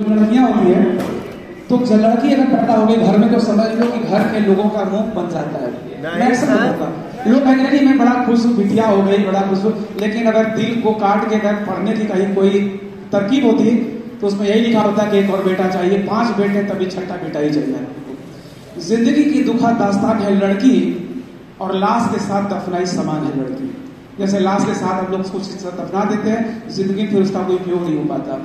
लड़कियां होती है तो लड़की अगर पैदा हो गई घर में तो समझ लो कि घर के लोगों का मुंह बन जाता है। मैं ऐसा कहूँगा, लोग कहेंगे कि मैं बड़ा खुश हूँ, बिटिया हो गई, बड़ा खुश हूँ, लेकिन अगर दिल को काट के अगर पढ़ने की कहीं कोई तरकीब होती तो उसमें यही लिखा होता है कि एक और बेटा चाहिए, 5 बेटे तभी छठा बेटा ही चाहिए। जिंदगी की दुखद दास्तान है लड़की और लाश के साथ दफनाई समान है लड़की। जैसे लाश के साथ हम लोग कुछ दफना देते हैं, जिंदगी फिर उसका कोई उपयोग नहीं हो पाता।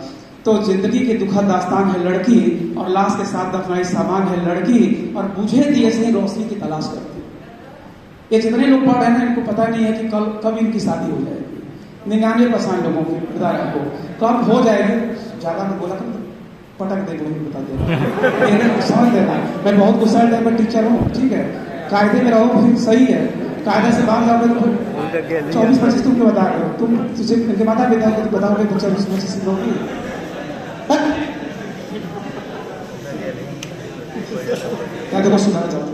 तो जिंदगी की दुखद दास्तान है लड़की और लाश के साथ दफनाई सामान है लड़की और बुझे दिए से रोशनी की तलाश करती है। ये जितने लोग पढ़ रहे हैं इनको पता नहीं है कि कब इनकी शादी हो जाएगी। 99% लोगों की बता रहे को कब हो जाएगी। ज्यादा मैं बोला पटक दे बता दे समझ देना। मैं बहुत गुस्सा टाइप टीचर हूँ, ठीक है, कायदे में रहो फिर सही है। कायदे से बाहर जाओगे तो 24-25 तुम क्यों बता रहे हो? तुम तुझे उनके माता पिता को बताओगे तो 24-25 लोग क्या देखो सुधार जाओ।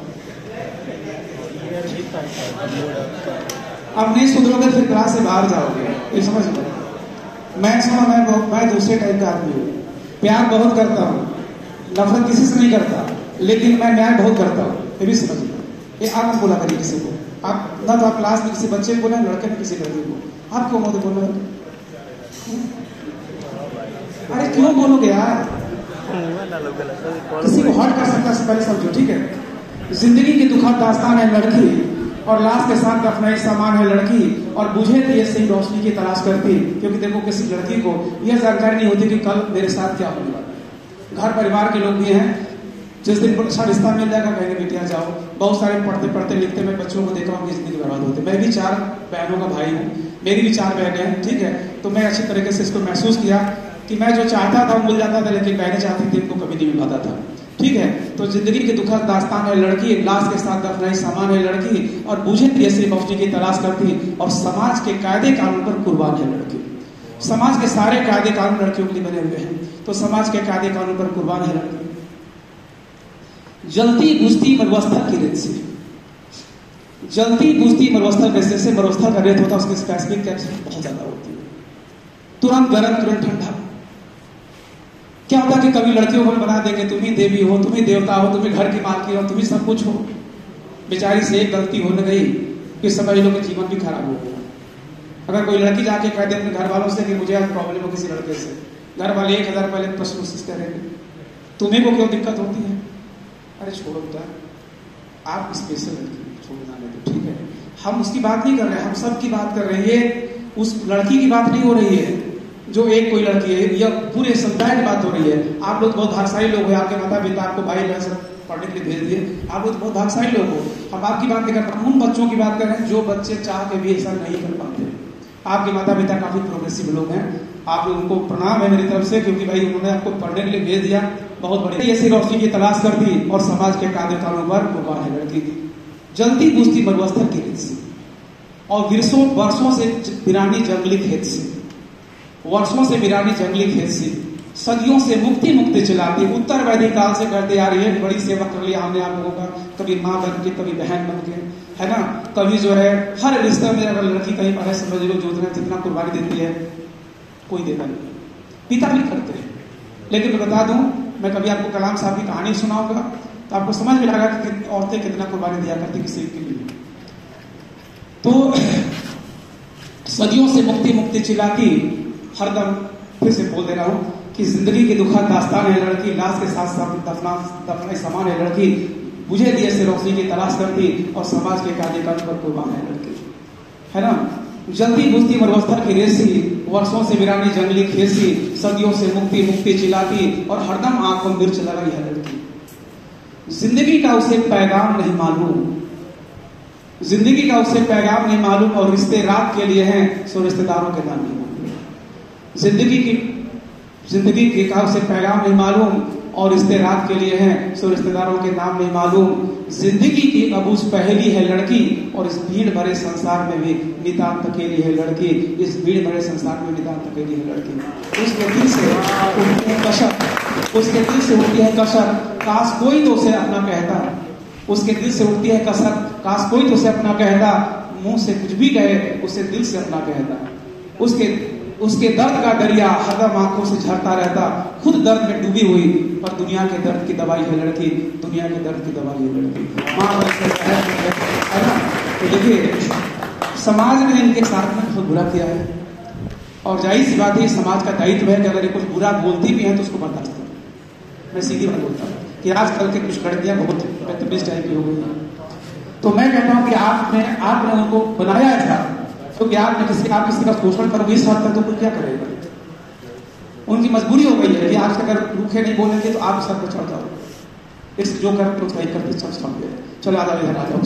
अब नहीं सुधरोगे फिर क्लास से बाहर जाओगे, ये समझ लो। मैं दूसरे टाइप का आदमी हूँ, प्यार बहुत करता हूँ, नफरत किसी से नहीं करता, लेकिन मैं न्याय बहुत करता हूँ, ये भी समझ लो। ये आप बोला करिए किसी को, आप ना तो आप क्लास में किसी बच्चे को बोला, लड़के में किसी लड़के को, आप क्यों बोल रहे? अरे क्यों बोलोगे यार? किसी को हर्ट कर सकता है पहले समझो, ठीक है। जिंदगी की दुखद दास्तान है लड़की और लाश के साथ दफनाई सामान है लड़की और बुझे दिए से ही रोशनी की तलाश करती। क्योंकि देखो किसी लड़की को यह जानकारी नहीं होती कि कल मेरे साथ क्या होने वाला। घर परिवार के लोग भी हैं, जिस दिन अच्छा रिश्ता मिल जाएगा कहेंगे बेटियां जाओ। बहुत सारे पढ़ते पढ़ते लिखते मैं बच्चों को देखा हूँ कि जिंदगी बर्बाद होती है। मैं भी 4 बहनों का भाई हूँ, मेरी भी 4 बहनें हैं, ठीक है। तो मैं अच्छी तरीके से इसको महसूस किया कि मैं जो चाहता था वो मिल जाता था, लेकिन बहनें चाहती थी उनको कभी नहीं मिल पाता था, ठीक है। तो जिंदगी की दुखद दास्तान है लड़की, लाश के साथ दफनाई सामान है लड़की और बुझे दिए से रोशनी की तलाश करती और समाज के कायदे कानून पर कुर्बान है लड़की। समाज के सारे कायदे कानून लड़कियों के लिए बने हुए हैं, तो समाज के कायदे कानून पर कुर्बान है लड़की। जलती बुझती मरुस्थल की रेत से, जलती बुझती मरुस्थल रेत से मरुस्थल का रेत होता है, उसकी स्पेसिफिक टेम्परेचर बहुत ज्यादा होती है, तुरंत गर्म तुरंत ठंडा। क्या होता है कि कभी लड़कियों को बना देंगे तुम ही देवी हो, तुम ही देवता हो, तुम ही घर की मालकी हो, तुम ही सब कुछ हो। बेचारी से एक गलती होने गई कि समझ लो कि जीवन भी खराब हो गया। अगर कोई लड़की जाके कह दे अपने घर वालों से कि मुझे आज प्रॉब्लम हो किसी लड़के से, घर वाले 1000 पहले प्रश्न करेंगे, तुम्हें को क्यों दिक्कत होती है? अरे छोड़ो बेटा, आप स्पेशल लड़की छोड़ना नहीं, ठीक है। हम उसकी बात नहीं कर रहे हैं, हम सब की बात कर रहे हैं। ये उस लड़की की बात नहीं हो रही है जो एक कोई लड़की है, या पूरे समुदाय की बात हो रही है। आप लोग बहुत भाग्यशाली लोग हो, आपके माता पिता आपको भाई बहन सब पढ़ने के लिए भेज दिए, आप लोग बहुत भाग्यशाली लोग हो। हम आपकी बात नहीं कर रहे, हम उन बच्चों की बात कर रहे हैं जो बच्चे चाह के भी ऐसा नहीं कर पाते। आपके माता पिता काफी प्रोग्रेसिव लोग हैं, आप लोगों को प्रणाम है मेरी तरफ से, क्योंकि भाई उन्होंने आपको पढ़ने के लिए भेज दिया, बहुत बढ़िया। ऐसी रोशनी की तलाश करती और समाज के कायदे कानून पर कुर्बान है लड़की। जलती बुझती मरुस्थल की रेत से और वर्षों से वीरानी जंगली खेत से, वर्षों से वीरानी जंगली खेत से, सदियों से मुक्ति मुक्ति चलाती, उत्तर वैदिक काल से करते आ रही है। बड़ी सेवा कर लिया हमने आप लोगों का, कभी माँ बन के, कभी बहन बन के, है ना। कभी जो है हर रिश्ते में अगर लड़की कहीं पर है, समझ लो जितना कुर्बानी देती है कोई देता नहीं, पिता भी करते हैं। लेकिन मैं बता दूं, मैं कभी आपको कलाम साहब की कहानी सुनाऊंगा तो आपको समझ में आएगा कि औरतें कितना कुर्बानी दिया करती किसी के लिए। तो सदियों से मुक्ति मुक्ति चिल्लाती, हरदम फिर से बोल दे रहा हूं कि जिंदगी की दुखद दास्तान है लड़की, लाश के साथ दफनाई सामान है लड़की, बुझे दिए से रोशनी की तलाश करती और समाज के कायदे कानून पर कुर्बान है लड़की, है ना। जलती बुझती मरुस्थल की रेसी, वर्षों से वीरानी जंगली खेसी, सदियों से मुक्ति मुक्ति चिल्लाती और हरदम आंखों मिर्च लगाई है लड़की। जिंदगी का उसे पैगाम नहीं मालूम, जिंदगी का उसे पैगाम नहीं मालूम और रिश्ते रात के लिए हैं सो रिश्तेदारों के नाम नहीं मालूम। जिंदगी का उसे पैगाम नहीं मालूम और रिश्ते रात के लिए हैं सो रिश्तेदारों के नाम नहीं मालूम। जिंदगी की अबूझ पहेली है लड़की और इस भीड़ भरे संसार में भी नितांत अकेली है लड़की, इस भीड़ भरे संसार में नितांत अकेली है लड़की। उसके दिल से उठती है कसक, उसके दिल से उठती है कसक, काश कोई तो उसे अपना कहता। उसके दिल से उठती है कसक, काश कोई तो उसे अपना कहता। मुंह से कुछ भी कहे उसे दिल से अपना कहता। उसके उसके दर्द का दरिया हरदम आंखों से झरता रहता, खुद दर्द में डूबी हुई, पर दुनिया के दर्द की दवाई है लड़की, दुनिया के दर्द की दवाई है लड़की। है ना? तो देखिए, समाज ने इनके साथ में बहुत बुरा किया है, और जाहिर सी बात है समाज का दायित्व है कि अगर ये कुछ बुरा बोलती भी है तो उसको बर्दाश्त करो। मैं सीधी बात बोलता हूँ कि आजकल के कुछ लड़कियां बहुत बदतमीज टाइप की हो गई, तो मैं कहता हूँ कि आपने उनको बनाया ऐसा, क्योंकि आप किसी का शोषण करोगे इस हद तक तो कोई क्या करेगा? उनकी मजबूरी हो गई है कि आपसे अगर रूखे नहीं बोलेंगे तो आप सर पर चढ़ जाओ, इस जो करते उसका एक करते सब समझे। चलो आधा इधर आ जाओ।